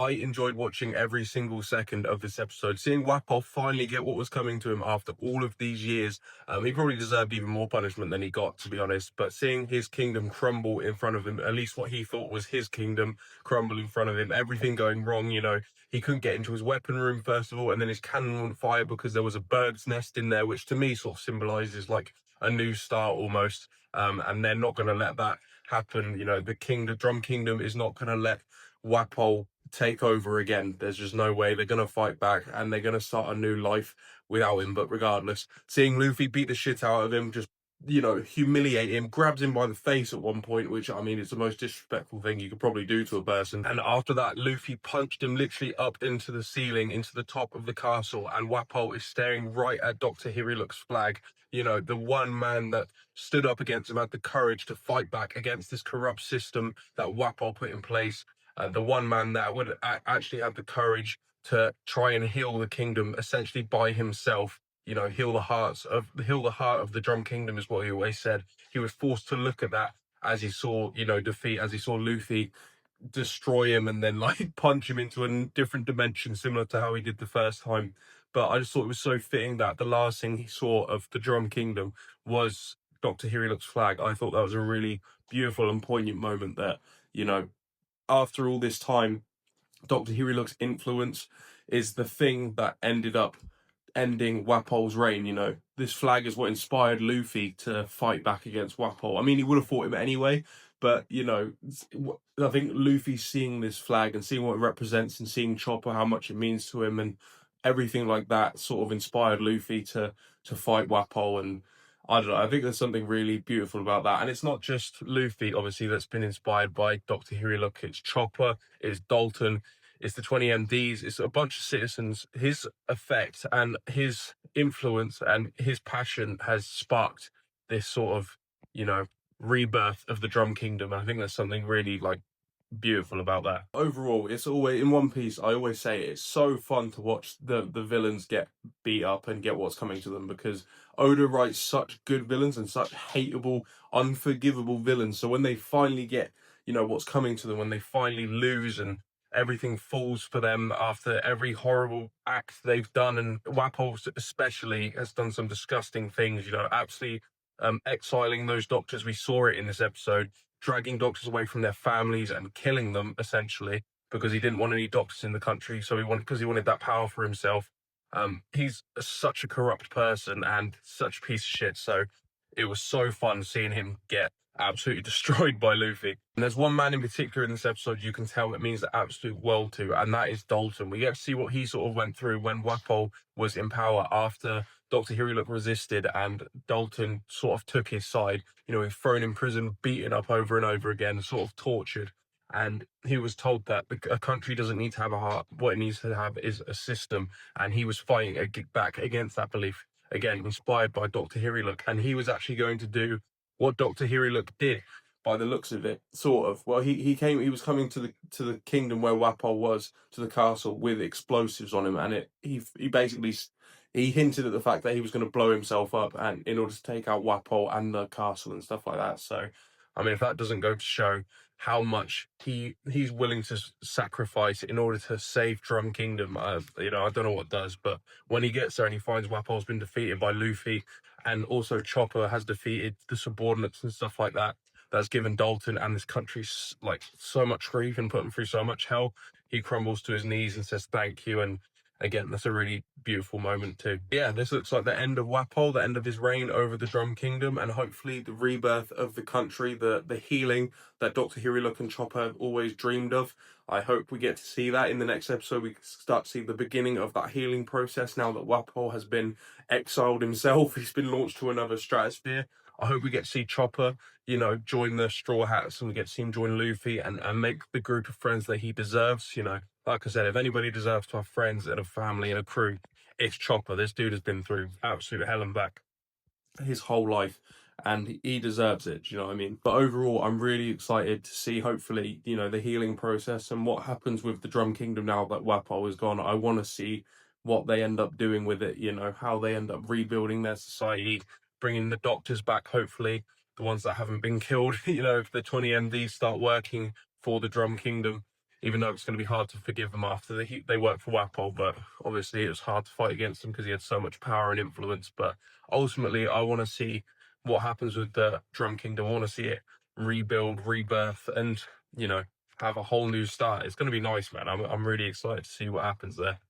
I enjoyed watching every single second of this episode. Seeing Wapol finally get what was coming to him after all of these years. He probably deserved even more punishment than he got, to be honest. But seeing his kingdom crumble in front of him, at least what he thought was his kingdom crumble in front of him, everything going wrong, he couldn't get into his weapon room, first of all, and then his cannon wouldn't fire because there was a bird's nest in there, which to me sort of symbolizes like a new start almost. And they're not going to let that happen. The Drum Kingdom is not going to let Wapol take over again. There's just no way. They're going to fight back and they're going to start a new life without him. But regardless, seeing Luffy beat the shit out of him, just humiliate him, grabs him by the face at one point, which, I mean, it's the most disrespectful thing you could probably do to a person. And after that, Luffy punched him literally up into the ceiling, into the top of the castle, and Wapol is staring right at Dr. Hiriluk's flag. The one man that stood up against him, had the courage to fight back against this corrupt system that Wapol put in place. The one man that would actually have the courage to try and heal the kingdom essentially by himself. Heal the heart of the Drum Kingdom is what he always said. He was forced to look at that as he saw, as he saw Luffy destroy him and then like punch him into a different dimension, similar to how he did the first time. But I just thought it was so fitting that the last thing he saw of the Drum Kingdom was Dr. Hiriluk's flag. I thought that was a really beautiful and poignant moment that, after all this time, Dr. Hiriluk's influence is the thing that ended up ending Wapol's reign. This flag is what inspired Luffy to fight back against Wapol. I mean, he would have fought him anyway, but I think Luffy seeing this flag and seeing what it represents and seeing Chopper, how much it means to him and everything like that, sort of inspired Luffy to fight Wapol. And I don't know, I think there's something really beautiful about that. And it's not just Luffy, obviously, that's been inspired by Dr. Hiriluk. It's Chopper, it's Dalton, it's the 20 MDs, it's a bunch of citizens. His effect and his influence and his passion has sparked this sort of, rebirth of the Drum Kingdom. And I think there's something really like beautiful about that. Overall, it's always in One Piece. I always say it's so fun to watch the villains get beat up and get what's coming to them, because Oda writes such good villains and such hateable, unforgivable villains. So when they finally get what's coming to them, when they finally lose and everything falls for them after every horrible act they've done, and Wapol especially has done some disgusting things, absolutely exiling those doctors. We saw it in this episode, dragging doctors away from their families and killing them essentially because he didn't want any doctors in the country. So he wanted that power for himself. He's such a corrupt person and such a piece of shit. So it was so fun seeing him get absolutely destroyed by Luffy. And there's one man in particular in this episode you can tell it means the absolute world to, and that is Dalton. We get to see what he sort of went through when Wapol was in power after Dr. Hiriluk resisted and Dalton sort of took his side. He was thrown in prison, beaten up over and over again, sort of tortured. And he was told that a country doesn't need to have a heart. What it needs to have is a system. And he was fighting back against that belief. Again, inspired by Dr. Hiriluk. And he was actually going to do what Dr. Hiriluk did, by the looks of it, sort of. Well, he was coming to the kingdom where Wapol was, to the castle, with explosives on him, and he basically hinted at the fact that he was going to blow himself up, and in order to take out Wapol and the castle and stuff like that. So, I mean, if that doesn't go to show how much he's willing to sacrifice in order to save Drum Kingdom, I don't know what does. But when he gets there and he finds Wapol's been defeated by Luffy, and also Chopper has defeated the subordinates and stuff like that, that's given Dalton and this country like so much grief and put him through so much hell, he crumbles to his knees and says thank you. And again, that's a really beautiful moment too. Yeah, this looks like the end of Wapol, the end of his reign over the Drum Kingdom, and hopefully the rebirth of the country, the healing that Dr. Hiriluk and Chopper always dreamed of. I hope we get to see that in the next episode. We start to see the beginning of that healing process now that Wapol has been exiled himself. He's been launched to another stratosphere. I hope we get to see Chopper, join the Straw Hats, and we get to see him join Luffy and make the group of friends that he deserves. Like I said, if anybody deserves to have friends and a family and a crew, it's Chopper. This dude has been through absolute hell and back his whole life, and he deserves it. Do you know what I mean? But overall, I'm really excited to see, hopefully, the healing process and what happens with the Drum Kingdom now that Wapol is gone. I want to see what they end up doing with it, how they end up rebuilding their society, bringing the doctors back, hopefully, the ones that haven't been killed, if the 20 MDs start working for the Drum Kingdom. even though it's going to be hard to forgive him after they worked for Wapol, but obviously it was hard to fight against him because he had so much power and influence. But ultimately, I want to see what happens with the Drum Kingdom. I want to see it rebuild, rebirth, and, you know, have a whole new start. It's going to be nice, man. I'm really excited to see what happens there.